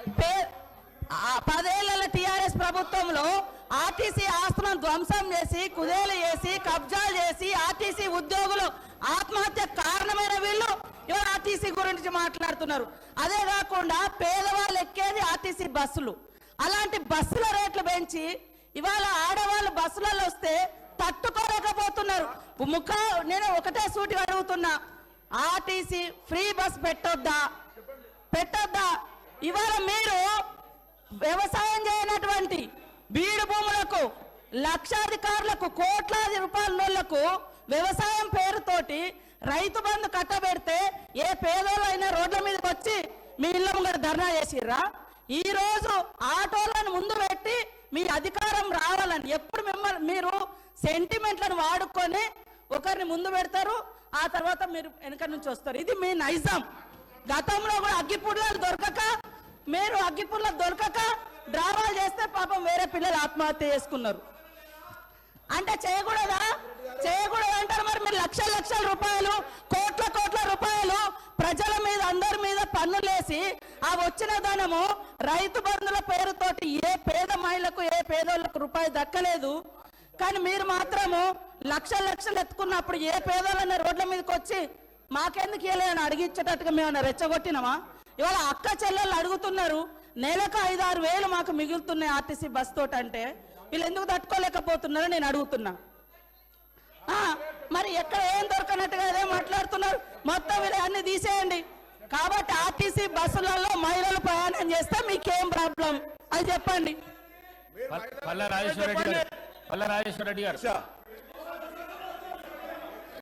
10 ఏళ్ల టీఆర్ఎస్ ప్రభుత్వంలో ఆర్టీసీ ఆస్తులను ధ్వంసం చేసి కుదేలు చేసి కబ్జాలు చేసి ఆర్టీసీ ఉద్యోగులు ఆత్మహత్య కారణమైన వీళ్ళు ఇవాళ ఆర్టీసీ గురించి మాట్లాడుతున్నారు. అదే కాకుండా పేదవాళ్ళు ఎక్కేది ఆర్టీసీ బస్సులు. అలాంటి బస్సుల రేట్లు పెంచి ఇవాళ ఆడవాళ్ళు బస్సులలో వస్తే తట్టుకోలేకపోతున్నారు. నేను ఒకటే సూటిగా అడుగుతున్నా, ఆర్టీసీ ఫ్రీ బస్ పెట్టొద్దా? ఇవాళ మీరు వ్యవసాయం చేయనటువంటి బీడు భూములకు లక్షాధికారులకు కోట్లాది రూపాయలకు వ్యవసాయం పేరుతోటి రైతు బంధు కట్టబెడితే ఏ పేదోళ్ళైనా రోడ్ల మీదకి వచ్చి మీ ఇళ్ళ ముంగట ధర్నా చేసిర్రా? ఈ రోజు ఆటోలను ముందు పెట్టి మీ అధికారం రావాలని ఎప్పుడు మిమ్మల్ని మీరు సెంటిమెంట్లను వాడుకొని ఒకరిని ముందు పెడతారు, ఆ తర్వాత మీరు వెనక నుంచి వస్తారు. ఇది మీ నైజం. గతంలో కూడా అగ్గిపుల్లలు దొరకక డ్రామాలు చేస్తే పాపం వేరే పిల్లలు ఆత్మహత్య చేసుకున్నారు. అంటే చేయకూడదు అంటారు. మరి మీరు లక్షల రూపాయలు కోట్ల రూపాయలు ప్రజల మీద అందరి మీద పన్నులేసి ఆ వచ్చిన ధనము రైతు బంధుల పేరుతోటి ఏ పేద మహిళకు ఏ పేదోళ్లకు రూపాయి దక్కలేదు. కానీ మీరు మాత్రము లక్షలు ఎత్తుకున్నప్పుడు ఏ పేదోళ్ళన్న రోడ్ల మీదకి వచ్చి మాకెందుకు ఇవ్వలేదని అడిగించేటట్టుగా మేము రెచ్చగొట్టినామా? ఇవాళ అక్క చెల్లెళ్ళు అడుగుతున్నారు, నెలకు 5-6 వేలు మాకు మిగులుతున్నాయి ఆర్టీసీ బస్ తోటి. అంటే వీళ్ళు ఎందుకు తట్టుకోలేకపోతున్నారో నేను అడుగుతున్నా. మరి ఎక్కడ ఏం దొరకనట్టుగా అదే మాట్లాడుతున్నారు. మొత్తం వీళ్ళు అన్ని తీసేయండి. కాబట్టి ఆర్టీసీ బస్సులలో మహిళలు ప్రయాణం చేస్తే మీకేం ప్రాబ్లం అది చెప్పండి. పల్లా రాజేశ్వర రెడ్డి గారు